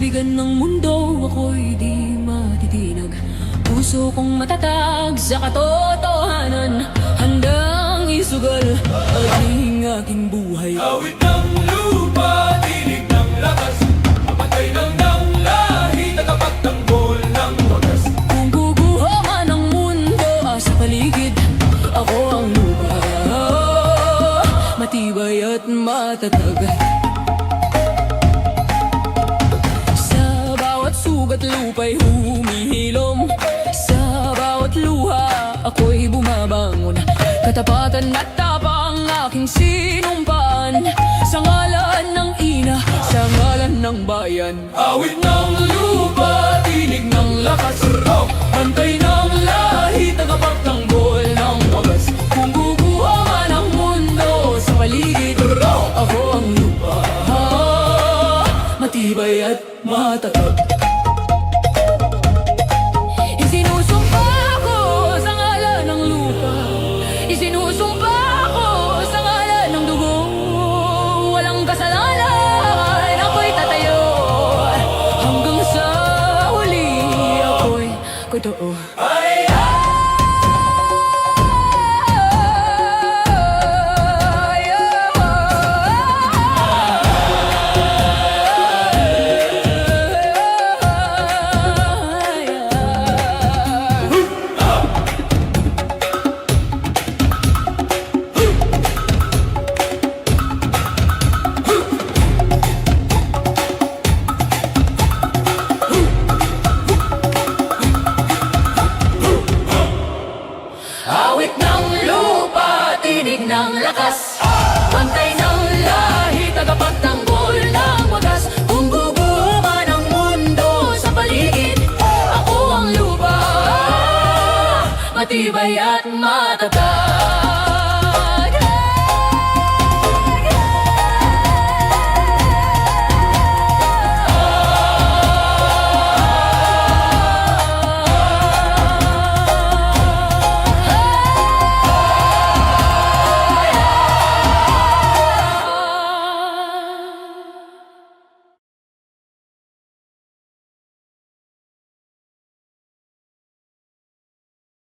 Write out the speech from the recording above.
tubigan ng mundo, ako'y di matitinag. Puso kong matatag sa katotohanan, handang isugal ang aking buhay. Awit ng lupa, tinig ng lakas, mapatay ng lahi, tagapagtanggol ng wagas. Kung guguho man ang mundo sa paligid, ako ang lupa, matibay at matatag. Sa bawat sugat lupa'y humihilom, sa bawat luha ako'y bumabangon. Katapatan at tapang aking sinumpaan, sa ngalan ng ina, sa ngalan ng bayan. Awit ng lupa, tinig ng lakas, bantay ng lahi, tagapagtanggol ng wagas. Kung guguha man ang mundo sa paligid, ako ang lupa, matibay at matatag. Isinusumpa ko sa ngalan ng lupa, isinusumpa ko sa ngalan ng dugo. Walang kasalanan, ako'y tatayo, hanggang sa huli ako'y totoo. Awit ng lupa, tinig ng lakas, Pantay ng lahi, tagapagtanggol ng wagas. Kung guguho man ang mundo sa paligid, ako ang lupa, matibay at matatag.